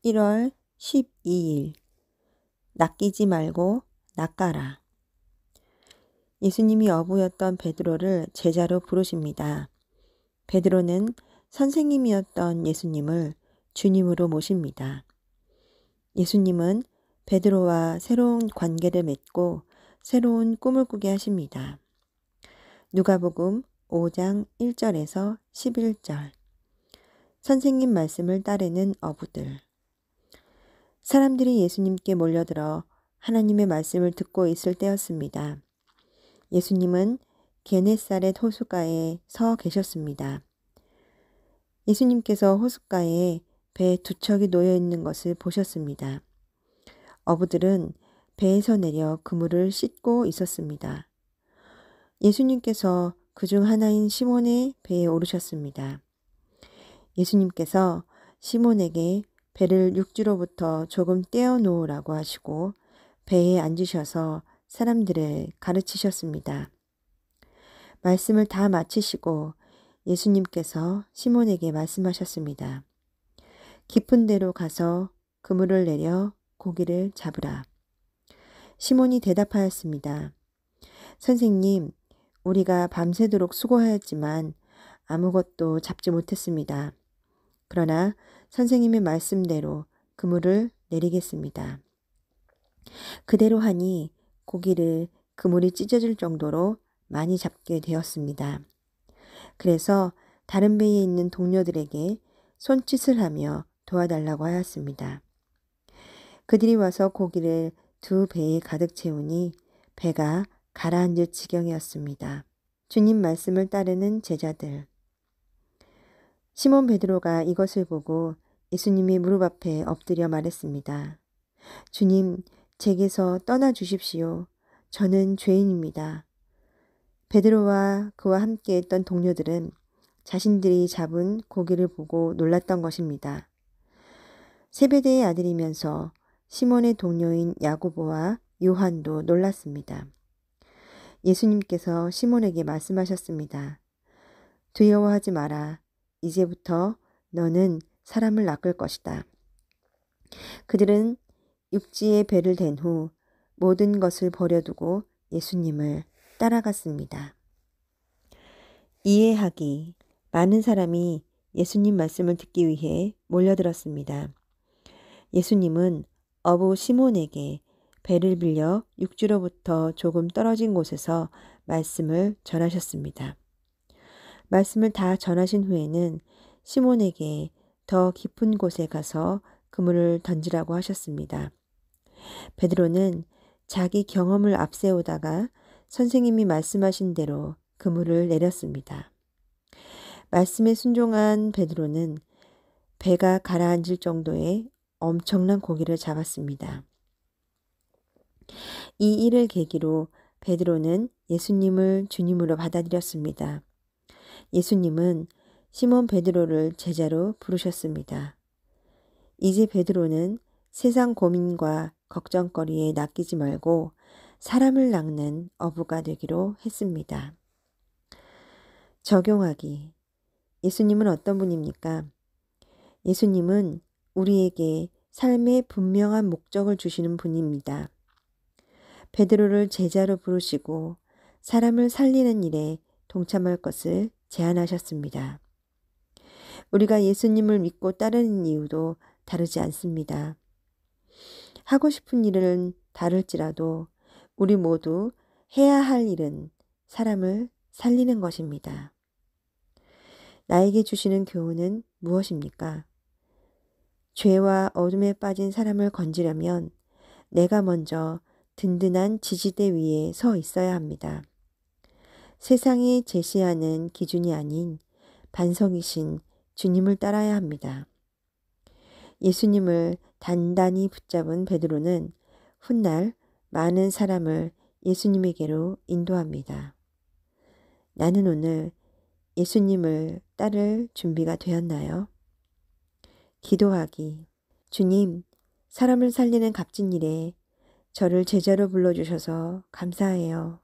1월 12일 낚이지 말고 낚아라. 예수님이 어부였던 베드로를 제자로 부르십니다. 베드로는 선생님이었던 예수님을 주님으로 모십니다. 예수님은 베드로와 새로운 관계를 맺고 새로운 꿈을 꾸게 하십니다. 누가복음 5장 1절에서 11절. 선생님 말씀을 따르는 어부들. 사람들이 예수님께 몰려들어 하나님의 말씀을 듣고 있을 때였습니다. 예수님은 게네사렛 호숫가에 서 계셨습니다. 예수님께서 호숫가에 배 두 척이 놓여 있는 것을 보셨습니다. 어부들은 배에서 내려 그물을 씻고 있었습니다. 예수님께서 그중 하나인 시몬의 배에 오르셨습니다. 예수님께서 시몬에게 배를 육지로부터 조금 떼어 놓으라고 하시고 배에 앉으셔서 사람들을 가르치셨습니다. 말씀을 다 마치시고 예수님께서 시몬에게 말씀하셨습니다. 깊은 데로 가서 그물을 내려 고기를 잡으라. 시몬이 대답하였습니다. 선생님, 우리가 밤새도록 수고하였지만 아무것도 잡지 못했습니다. 그러나 선생님의 말씀대로 그물을 내리겠습니다. 그대로 하니 고기를 그물이 찢어질 정도로 많이 잡게 되었습니다. 그래서 다른 배에 있는 동료들에게 손짓을 하며 도와달라고 하였습니다. 그들이 와서 고기를 두 배에 가득 채우니 배가 가라앉을 지경이었습니다. 주님 말씀을 따르는 제자들. 시몬 베드로가 이것을 보고 예수님의 무릎 앞에 엎드려 말했습니다. 주님, 제게서 떠나 주십시오. 저는 죄인입니다. 베드로와 그와 함께 했던 동료들은 자신들이 잡은 고기를 보고 놀랐던 것입니다. 세베대의 아들이면서 시몬의 동료인 야고보와 요한도 놀랐습니다. 예수님께서 시몬에게 말씀하셨습니다. 두려워하지 마라. 이제부터 너는 사람을 낚을 것이다. 그들은 육지에 배를 댄 후 모든 것을 버려두고 예수님을 따라갔습니다. 이해하기. 많은 사람이 예수님 말씀을 듣기 위해 몰려들었습니다. 예수님은 어부 시몬에게 배를 빌려 육지로부터 조금 떨어진 곳에서 말씀을 전하셨습니다. 말씀을 다 전하신 후에는 시몬에게 더 깊은 곳에 가서 그물을 던지라고 하셨습니다. 베드로는 자기 경험을 앞세우다가 선생님이 말씀하신 대로 그물을 내렸습니다. 말씀에 순종한 베드로는 배가 가라앉을 정도의 엄청난 고기를 잡았습니다. 이 일을 계기로 베드로는 예수님을 주님으로 받아들였습니다. 예수님은 시몬 베드로를 제자로 부르셨습니다. 이제 베드로는 세상 고민과 걱정거리에 낚이지 말고 사람을 낚는 어부가 되기로 했습니다. 적용하기. 예수님은 어떤 분입니까? 예수님은 우리에게 삶의 분명한 목적을 주시는 분입니다. 베드로를 제자로 부르시고 사람을 살리는 일에 동참할 것을 제안하셨습니다. 우리가 예수님을 믿고 따르는 이유도 다르지 않습니다. 하고 싶은 일은 다를지라도 우리 모두 해야 할 일은 사람을 살리는 것입니다. 나에게 주시는 교훈은 무엇입니까? 죄와 어둠에 빠진 사람을 건지려면 내가 먼저 든든한 지지대 위에 서 있어야 합니다. 세상이 제시하는 기준이 아닌 반석이신 주님을 따라야 합니다. 예수님을 단단히 붙잡은 베드로는 훗날 많은 사람을 예수님에게로 인도합니다. 나는 오늘 예수님을 따를 준비가 되었나요? 기도하기. 주님, 사람을 살리는 값진 일에 저를 제자로 불러주셔서 감사해요.